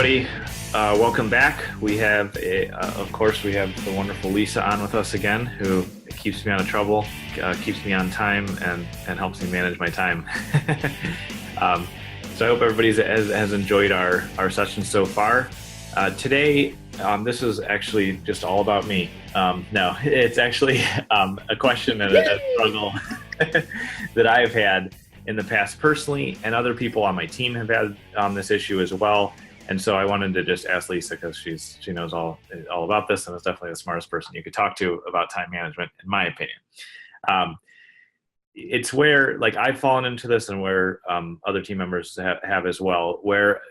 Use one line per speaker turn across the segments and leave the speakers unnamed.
everybody. Welcome back. We have, of course, we have the wonderful Lisa on with us again, who keeps me out of trouble, keeps me on time, and helps me manage my time. So I hope everybody has enjoyed our session so far. Today, this is actually just all about me. No, it's actually a question and a struggle that I've had in the past personally, and other people on my team have had this issue as well. And so I wanted to just ask Lisa, because she knows all about this and is definitely the smartest person you could talk to about time management, in my opinion. It's where, like, I've fallen into this, and where other team members have as well, where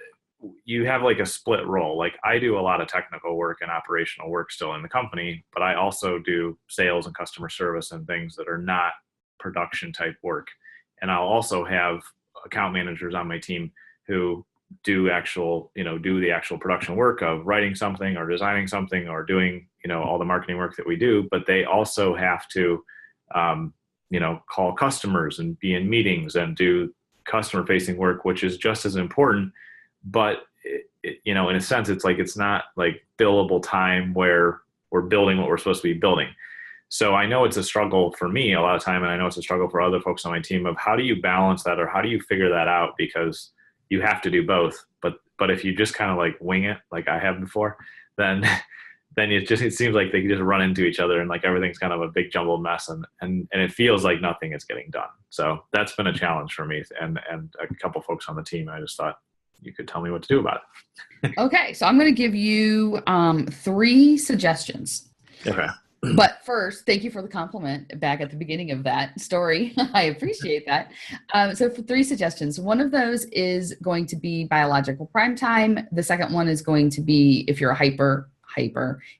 you have like a split role. Like, I do a lot of technical work and operational work still in the company, but I also do sales and customer service and things that are not production type work. And I'll also have account managers on my team who do the actual production work of writing something or designing something or doing, all the marketing work that we do. But they also have to, call customers and be in meetings and do customer facing work, which is just as important. But, in a sense, it's not like billable time where we're building what we're supposed to be building. So I know it's a struggle for me a lot of time, and I know it's a struggle for other folks on my team, of how do you balance that, or how do you figure that out? Because you have to do both. But if you just kind of like wing it, like I have before, then it seems like they can just run into each other, and like everything's kind of a big jumbled mess, and it feels like nothing is getting done. So that's been a challenge for me and a couple folks on the team. I just thought you could tell me what to do about it.
Okay, so I'm going to give you 3 suggestions.
Okay.
But first, thank you for the compliment back at the beginning of that story. I appreciate that. So for 3 suggestions, one of those is going to be biological prime time. The second one is going to be if you're a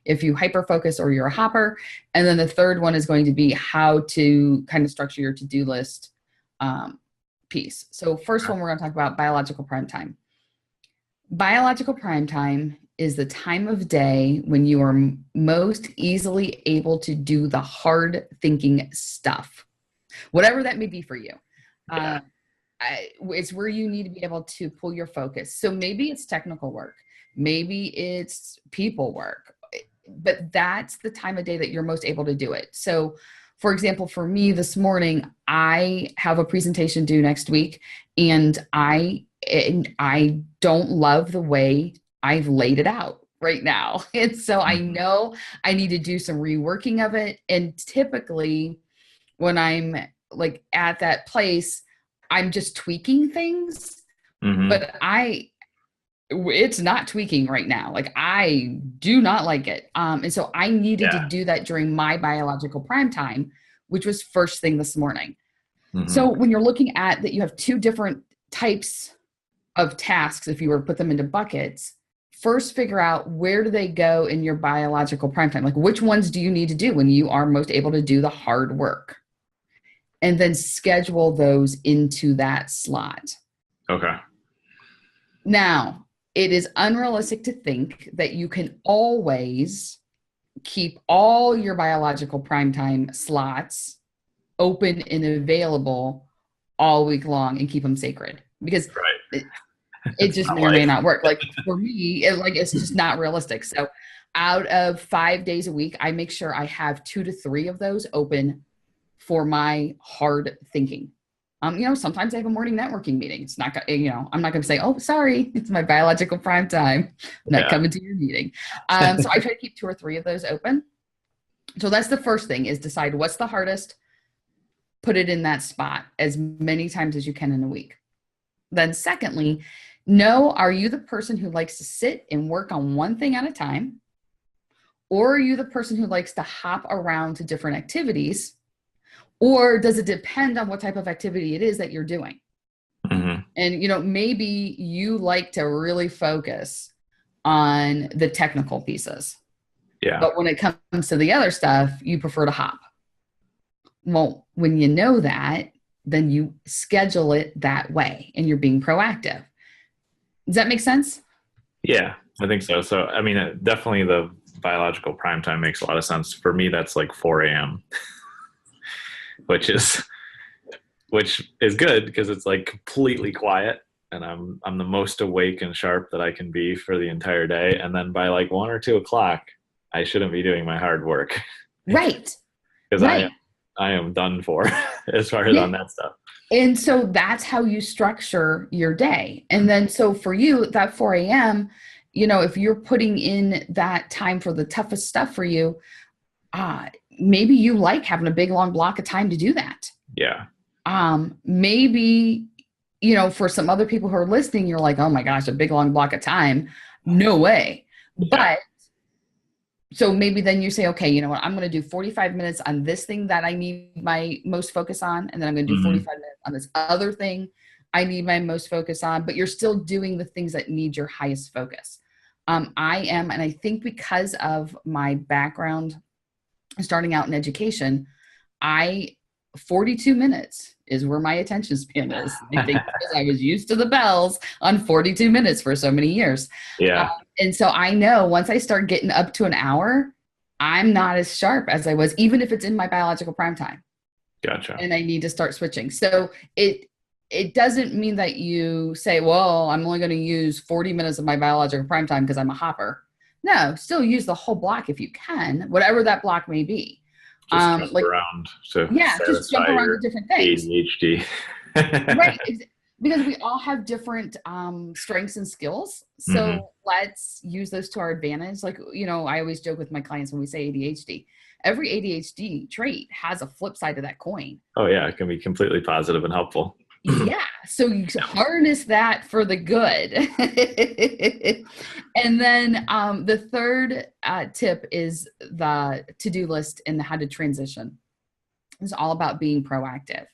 if you hyper focus or you're a hopper. And then the third one is going to be how to kind of structure your to-do list piece. So first one, we're going to talk about biological prime time. Biological prime time is the time of day when you are most easily able to do the hard thinking stuff, whatever that may be for you.
Yeah.
It's where you need to be able to pull your focus. So maybe it's technical work, maybe it's people work, but that's the time of day that you're most able to do it. So for example, for me this morning, I have a presentation due next week, and I don't love the way I've laid it out right now. And so I know I need to do some reworking of it. And typically when I'm like at that place, I'm just tweaking things, but it's not tweaking right now. Like, I do not like it. And so I needed to do that during my biological prime time, which was first thing this morning. So when you're looking at that, you have 2 different types of tasks. If you were to put them into buckets, first figure out where do they go in your biological prime time? Like, which ones do you need to do when you are most able to do the hard work? And then schedule those into that slot.
Okay.
Now, it is unrealistic to think that you can always keep all your biological prime time slots open and available all week long and keep them sacred, because it just may or may not work. Like, for me, it's just not realistic. So out of 5 days a week, I make sure I have 2 to 3 of those open for my hard thinking. Sometimes I have a morning networking meeting. It's not, I'm not going to say, oh, sorry, it's my biological prime time. I'm not coming to your meeting. So I try to keep 2 or 3 of those open. So that's the first thing, is decide what's the hardest, put it in that spot as many times as you can in a week. Then secondly, are you the person who likes to sit and work on one thing at a time? Or are you the person who likes to hop around to different activities? Or does it depend on what type of activity it is that you're doing? And, maybe you like to really focus on the technical pieces.
Yeah.
But when it comes to the other stuff, you prefer to hop. Well, when you know that, then you schedule it that way and you're being proactive. Does that make sense?
Yeah, I think so. So, I mean, definitely the biological prime time makes a lot of sense. For me, that's like 4 a.m., which is good because it's like completely quiet. and I'm the most awake and sharp that I can be for the entire day. And then by like 1 or 2 o'clock, I shouldn't be doing my hard work
Right.
because
Right.
I am done for as far as
Yeah.
on that stuff.
And so that's how you structure your day. And then so for you, that 4 a.m., if you're putting in that time for the toughest stuff for you, maybe you like having a big long block of time to do that.
Yeah.
Maybe, for some other people who are listening, you're like, oh my gosh, a big long block of time. No way.
Yeah.
But so maybe then you say, okay, you know what? I'm going to do 45 minutes on this thing that I need my most focus on. And then I'm going to do 45 minutes on this other thing I need my most focus on, but you're still doing the things that need your highest focus. I am, and I think because of my background starting out in education, 42 minutes is where my attention span is. I think because I was used to the bells on 42 minutes for so many years.
Yeah.
And so I know once I start getting up to an hour, I'm not as sharp as I was, even if it's in my biological prime time.
Gotcha.
And I need to start switching. So it doesn't mean that you say, well, I'm only going to use 40 minutes of my biological prime time because I'm a hopper. No, still use the whole block if you can, whatever that block may be.
Just jump around to
just jump around to different things.
ADHD.
Right. Because we all have different strengths and skills. So let's use those to our advantage. Like, I always joke with my clients when we say ADHD. Every ADHD trait has a flip side to that coin.
Oh, yeah. It can be completely positive and helpful.
Yeah. So you harness that for the good. And then the third tip is the to-do list and how to transition. It's all about being proactive.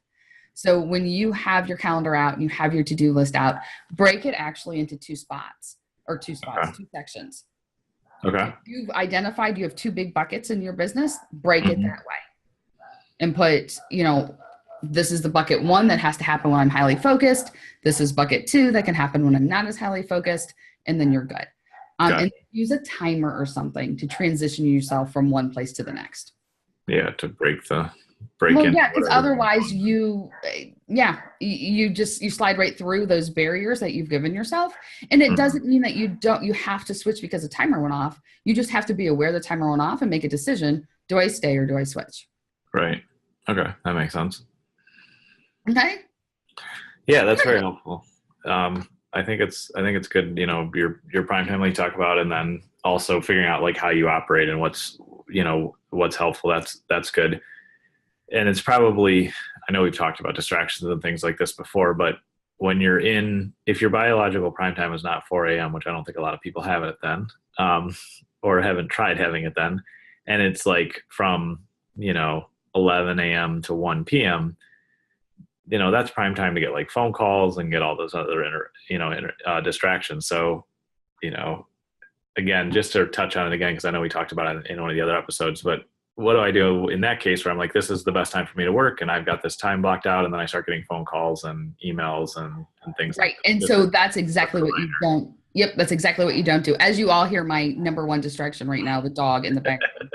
So when you have your calendar out and you have your to-do list out, break it actually into two sections.
Okay.
If you've identified you have two big buckets in your business, break it that way. And put, this is the bucket 1 that has to happen when I'm highly focused. This is bucket 2 that can happen when I'm not as highly focused. And then you're good. And use a timer or something to transition yourself from one place to the next.
Yeah, to break in.
Yeah, because otherwise you slide right through those barriers that you've given yourself. And it doesn't mean that you have to switch because the timer went off. You just have to be aware the timer went off and make a decision. Do I stay or do I switch?
Right. Okay. That makes sense.
Okay.
Yeah, that's very helpful. I think it's good, your prime time you talk about, and then also figuring out like how you operate and what's helpful. That's good. And it's probably, I know we've talked about distractions and things like this before, but if your biological prime time is not 4 a.m., which I don't think a lot of people have it then, or haven't tried having it then, and it's like from, 11 a.m. to 1 p.m., that's prime time to get like phone calls and get all those other distractions. So, again, just to touch on it again, because I know we talked about it in one of the other episodes, but what do I do in that case where I'm like, this is the best time for me to work and I've got this time blocked out, and then I start getting phone calls and emails and things.
Right. And so that's exactly what you don't. Yep. That's exactly what you don't do. As you all hear my number one distraction right now, the dog in the background.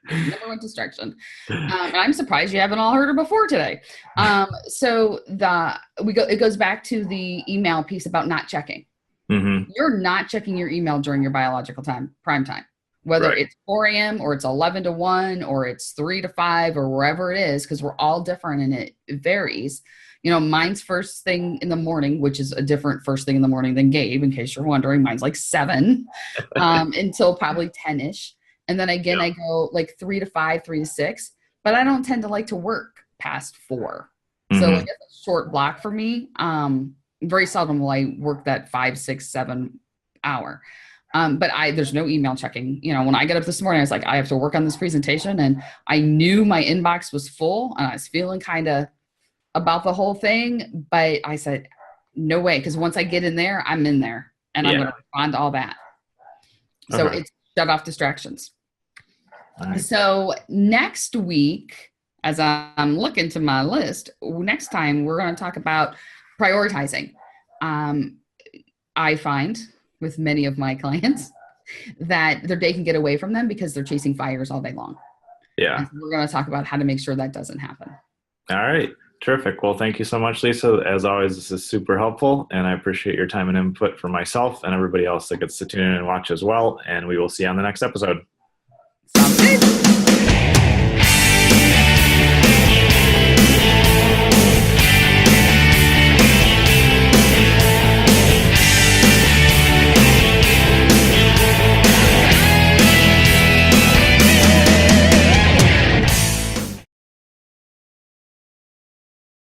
Number one distraction. And I'm surprised you haven't all heard her before today. So it goes back to the email piece about not checking. You're not checking your email during your biological prime time, whether it's 4 a.m. or it's 11 to 1 or it's 3 to 5 or wherever it is, because we're all different and it varies. Mine's first thing in the morning, which is a different first thing in the morning than Gabe, in case you're wondering. Mine's like 7 until probably 10-ish. And then again, I go like 3 to 5, 3 to 6, but I don't tend to like to work past 4. So like it's a short block for me. Very seldom will I work that 5, 6, 7 hour. But there's no email checking. When I get up this morning, I was like, I have to work on this presentation, and I knew my inbox was full and I was feeling kind of about the whole thing, but I said, no way. Cause once I get in there, I'm in there and I'm going to respond to all that. So it's shut off distractions. Nice. So next week, as I'm looking to my list, next time we're going to talk about prioritizing. I find with many of my clients that their day can get away from them because they're chasing fires all day long.
Yeah.
So we're going to talk about how to make sure that doesn't happen.
All right. Terrific. Well, thank you so much, Lisa. As always, this is super helpful, and I appreciate your time and input for myself and everybody else that gets to tune in and watch as well. And we will see you on the next episode.
Sounds good.